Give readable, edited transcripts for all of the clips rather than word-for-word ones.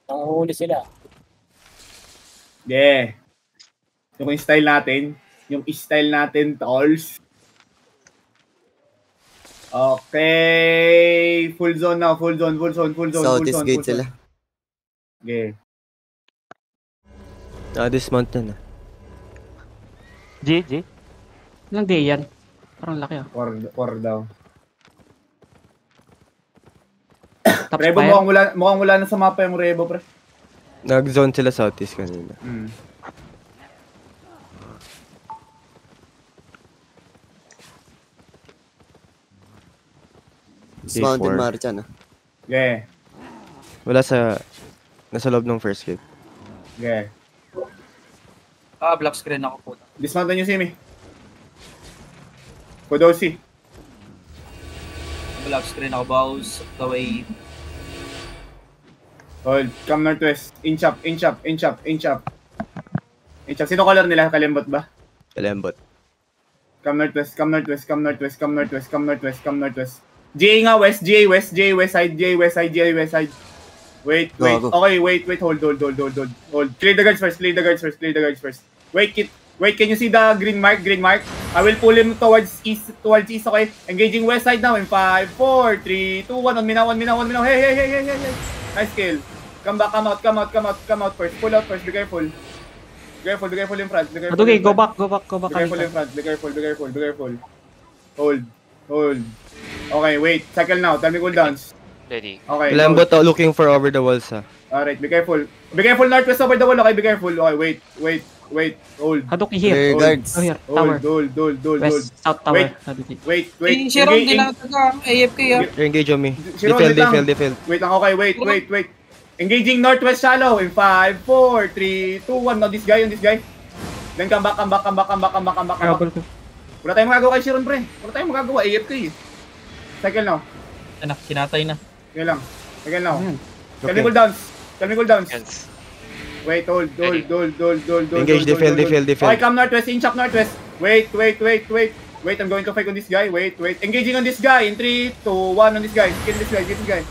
Nanguhuli sila. Yeah. Yung style natin. Yung style natin, tolls. Okay. Full zone now. Full zone. Southeast gate sila. Okay. Dismount na. G. Ilang day yan? Parang laki ah. 4 daw. Top Rebo, spire? mukhang wala na sa mapa yung Rebo, pre. Nag-zone sila southeast kanina. Mountain Marchan ah. Yeah. Wala nasa loob ng first gate. Yeah. Black screen ako po. Dismount nyo, Simi. Kodosi. Black screen ako, bows. The way. Hold. Come northwest. Inch up. Sino color nila? Kalembot ba? Kalembot. Come northwest. GA nga, west side. Wait. Okay, wait. Hold. Clear the guards first. Wait, can you see the green mark? I will pull him towards east, okay? Engaging west side now in 5, 4, 3, 2, 1. On me now. Hey. Nice kill. Come out first. Pull out first. Be careful in front. Okay, go back. Be careful. Hold. Okay, wait. Cycle now. Tell me cooldowns. Ready. Okay. Lambot looking for over the walls ha. Alright, be careful. Be careful northwest over the wall, okay? Be careful. Okay, wait. Hold. Hadoki here. Clear guards. Oh, here. Tower. Hold. West, south tower. Wait. Sharon, di lang AFK ah. Engage on me. Sharon, They failed. Wait lang, okay, wait. Engaging northwest shallow in 5, 4, 3, 2, 1. No, this guy. Then come back. Wala tayong magagawa kay Sharon, pre. AFK eh. Cycle now. Anak, kinatay na. Sige lang. Tell me cooldowns. Yes. Wait, hold. Engage, they failed. Okay, come northwest, inch up northwest. Wait, I'm going to fight on this guy. Wait. Engaging on this guy in 3, 2, 1 on this guy. Get this guy.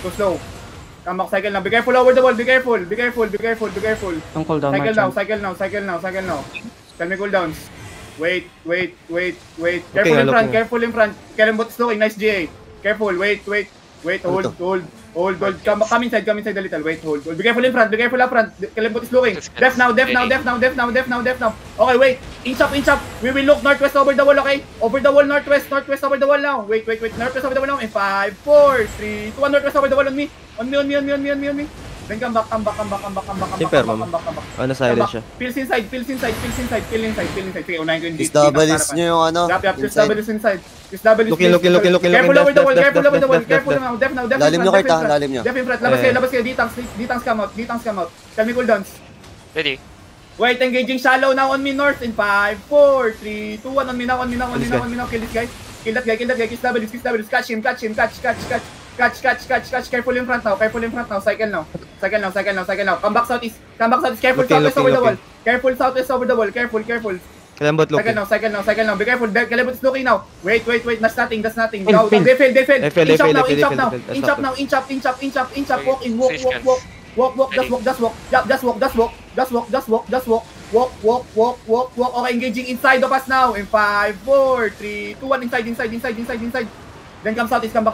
Go slow. Come back, cycle now. Be careful over the wall. Be careful. Don't cool down. Cycle now. Tell me cooldowns. Wait. Careful in front. Kalembot is looking. Nice GA. Careful. Wait. Hold. Come inside a little. Wait, hold. Be careful up front. Kalembot is looking. Def now. Okay, wait. Inch up. We will look northwest over the wall, okay? Over the wall, northwest over the wall now. Wait. Northwest over the wall now. In 5, 4, 3, 2, 1. Northwest over the wall on me. On me. Then come back. Ano silent siya? Pills inside. Sige, unahin ko yung Is doubles nyo yung ano? Pills doubles inside. Looking. Careful over the wall. Careful now. Def now. Lalim nyo kayo, lalim nyo. Def in front. Labas kayo. D-tanks come out. Tell me cooldowns. Ready. Wait, engaging shallow now on me north in 5, 4, 3, 2, 1. On me now. Kill this guy. Kill that guy. Kiss W. Catch him. Catch. Careful in front now. Cycle now. Come back southeast. Careful southwest over the wall. Careful. Kalembot looking. Cycle now. Be careful. Kalembot is looking now. Wait. That's nothing. Now, they fail. Inch up now. Walk in. Walk. Just walk. Okay, engaging inside of us now. In 5, 4, 3, 2, 1. Inside. Then come southeast. Where's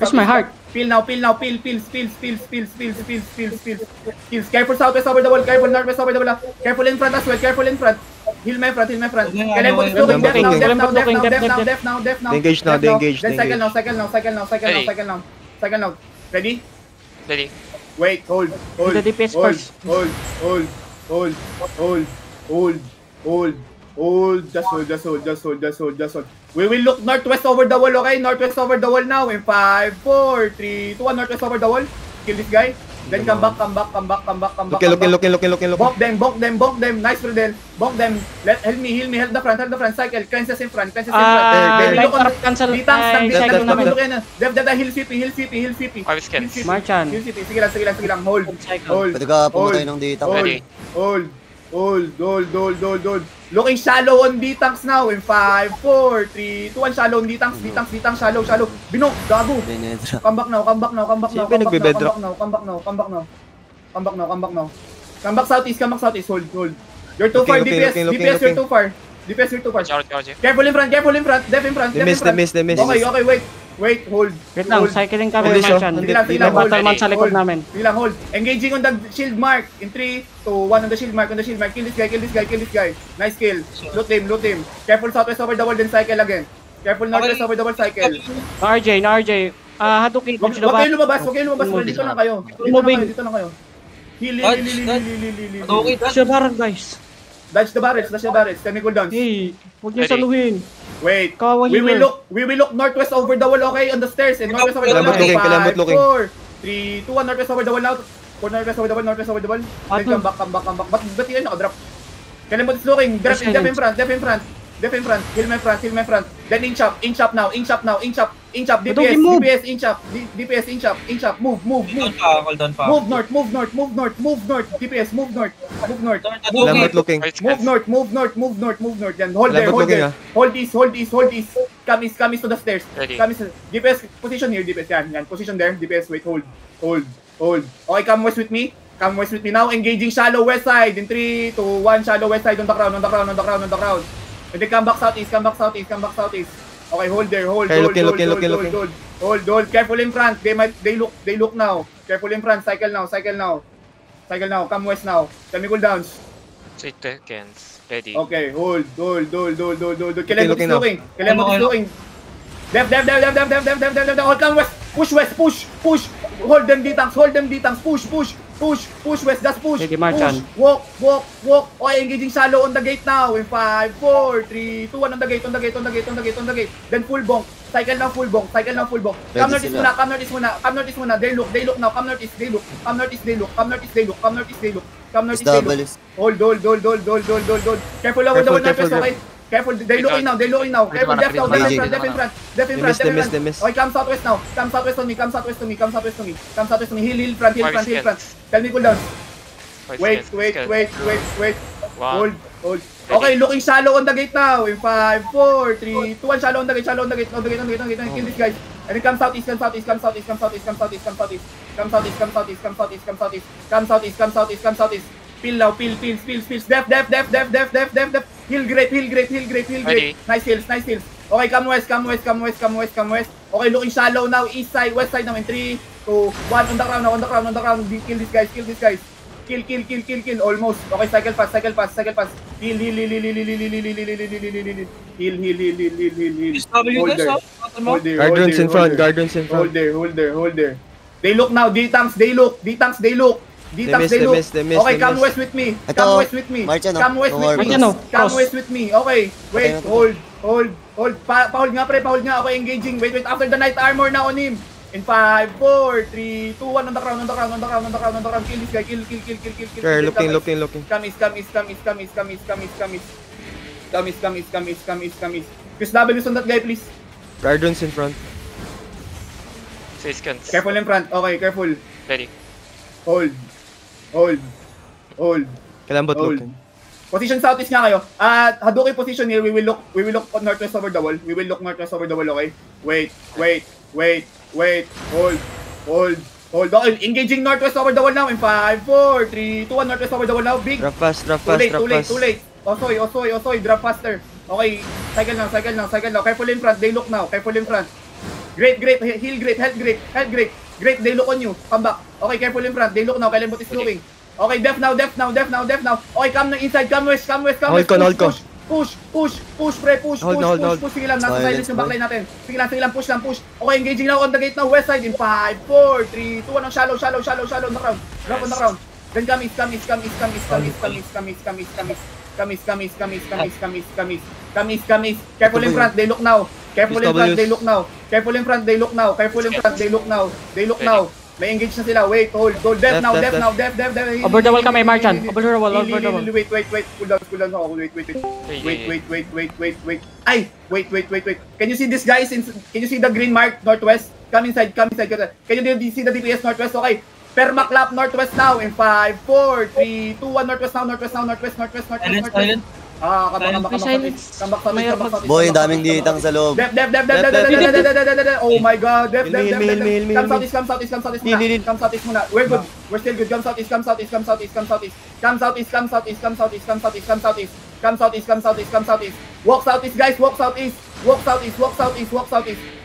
my heart? Peel now. Pills. Careful southwest over the wall. Careful northwest over the wall. Careful in front as well. Heal my front. Kalembot is looking. Def now. Engage now. Then cycle now. Ready? Wait, hold. The DPS first. Hold. Just hold. We will look northwest over the wall, okay? Northwest over the wall now in 5, 4, 3, 2, 1. Northwest over the wall. Kill this guy. Then come back. Looking. Bonk them. Nice, Rodel. Bonk them. Help me. Help the front. Cycle. Cleanses in front. Cancel. Def, heal CP. I will scan. Marchan. Sige lang. Hold. Pwede ka pumatay ng data. Hold. Hold. Looking shallow on D-tanks now in 5, 4, 3, 2, 1. Shallow on D-tanks, shallow. Binok, gago. Come back now. Come back southeast. Hold. You're too far, DPS, you're too far. Careful in front. Def in front. They miss. Okay, wait, hold. Wait lang, cycling kami, Hold this, Marchan. Sige lang, May battleman sa likod namin. Sige lang, hold. Engaging on the shield mark. In 3, 2, 1 on the shield mark. Kill this guy. Nice kill. Loot him. Careful southwest over the wall, then cycle again. Careful northwest over the wall, cycle. Na RJ. Hadouken, Huwag kayo lumabas. Dito lang kayo. Heal. Okay, Siya barang, guys. Dodge the barrels. Can we cool down? Hey, huwag niyo saluhin. Wait. Kawawa We niyo. will look northwest over the wall, okay? On the stairs. And northwest over the wall. Kilabot looking. 5, 4, 3, 2, 1. Northwest over the wall now. Northwest over the wall. Then come back. Ba't yun nakadrop? Kalimot is looking. Def in front. Kill my front. Then inch up now. DPS, inch up. Move. Hold on pa. Move north. DPS, move north. Lambot looking. Move north. Then hold there. Hold east. Come east to the stairs. Ready. DPS, position here, DPS. Yan. Position there. DPS, wait, hold. Okay, come west with me now. Engaging shallow west side. In 3, 2, 1. Shallow west side on the crown. And then come back southeast. Okay, hold there. Hold. Careful in front. They look now. Careful in front. Cycle now. Come west now. Tell me cool downs. 3 seconds. Ready. Okay, hold. Kilembot is looking. Def. All come west. Push. Hold them D-tanks. Push west. Just push. Sige, Marchan. Walk. Okay, engaging shallow on the gate now. In 5, 4, 3, 2, 1 on the gate. Then full bonk. Cycle now full bonk. Come northeast muna. They look now. Come northeast, they look. Hold. Careful over the wall, okay? Careful, they looking now. Careful, def in front. They miss. Okay, come southwest now. Come southwest to me. Heal front. Tell me cool down. Wait. Wow. Hold. Okay, looking shallow on the gate now. In 5, 4, 3, 2, 1. Shallow on the gate. Kill this guys. And then come southeast. Peel now. Def. Heal great. Ready. Nice heals. Okay, come west. Okay, looking shallow now. East side, west side now. In 3, 2, 1. On the ground. Kill these guys. Kill. Almost. Okay, cycle pass. Heal. SW guys, ha? Hold there. Guardians in front. Hold there. They look now. D-tanks, they look. Okay, come west with me. Marchan, Come west with me. Okay, wait, hold. Pahold nga, pre. Okay, engaging. Wait. After the night armor na on him. In 5, 4, 3, 2, 1. On the ground. Kill this guy. Kill. Sure, looking. Come east. Chris W is on that guy, please. Guardians in front. 6 seconds. Careful in front. Okay, careful. Ready. Hold. Kilambot Hold. looking. Position southeast nga kayo. Hadouken position here. We will look northwest over the wall. Okay? Wait. Hold. Okay, engaging northwest over the wall now. In 5, 4, 3, 2, 1. Northwest over the wall now. Big. Drop fast. Too late. Osoy. Drop faster. Okay. Cycle now. Careful in front. They look now. Great. Heal great. Health great. Great. They look on you. Come back. Okay, careful in front. They look now. Kilembot is looking. Okay, def now. Okay, come na inside. Come west. Hold ko. Push, pre. Push. Sige lang. Nasa silence yung backline natin. Sige lang. Push. Okay, engaging now on the gate now. West side in 5, 4, 3, 2, 1. Shallow on the ground. Drop on the ground. Then come east. Careful in front. They look now. They look now. May engage na sila. Wait, hold. Def now. Over the wall kami, Marchan. Over the wall. Wait. Cool down ako. Wait. Ay, wait. Can you see this guys? Can you see the green mark northwest? Come inside. Can you see the DPS northwest? Okay. Permaclap northwest now in 5, 4, 3, 2, 1. Northwest now, northwest now, northwest. Silent, silent. Come back. Boy, ang daming ditang sa loob. Def. Oh my god, def. Come southeast muna. We're good. We're still good. Come southeast. Walk southeast, guys. Walk southeast.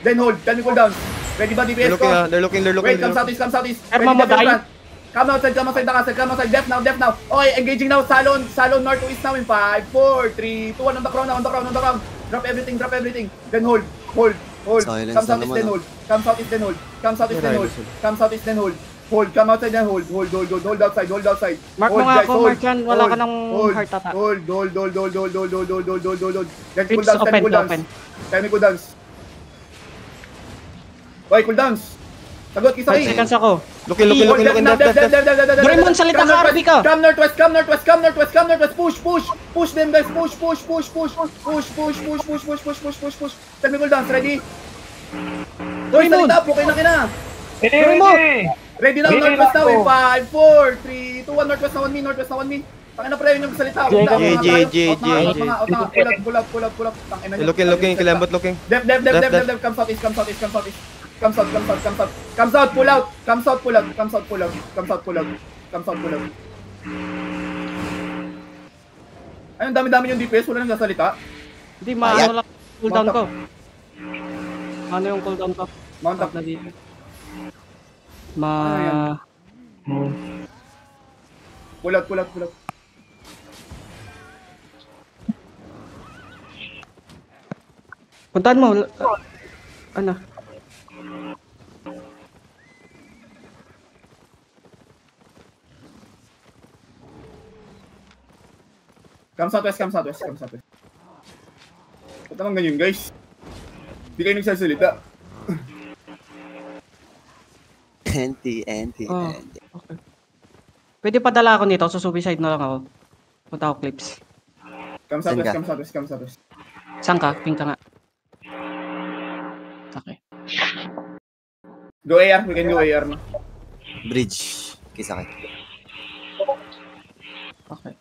Then hold. Then we cool down. Ready ba, DPS ko? They're looking. Wait, come southeast. Erma mamatay. Come outside the castle. Def now. Okay, engaging now. Salon northwest now in 5, 4, 3, 2, 1 on the ground. Drop everything. Then hold. Silence Come na southeast, naman, then hold. Come southeast, then hold. Hold. Come outside, then hold. Hold outside. Mark mo Hold, nga guys, ako, hold. Marchan. Wala ka ng Hold. heart attack. Hold. Then cool It's downs. open. Tell me cool downs. Okay, cool downs. Sagot, 5 Kisaki. seconds ako. Looking, Def. Doraemon, salita ka, Arby ka. Come northwest. Push them, guys. Push. Tell me cool downs. Ready? Doraemon. Salita, okay na kina. Doraemon. Ready now, northwest now in 5, 4, 3, 2, 1. Northwest na 1 me. Tangin na pala yun yung salita. Out na. Pull up. Tangin na yun. Looking, Kilembot looking. Def. Come south. Come south, pull out. Ayun, dami-dami yung DPS, wala nang sasalita. Hindi, maano lang cooldown ko. Ano yung cooldown ko? Mount up. Na dito. Pull out. Puntahan mo. Ano? Come southwest. Ba't naman ganyan, guys? Hindi kayo nagsasalita. Anti. Oh, okay. Pwede padala ako nito. Susubicide na lang ako. Punta ako clips. Come southwest. Saan ka? Ping ka nga. Okay. Go AR, we can go AR na. Bridge. Kisaki. Okay.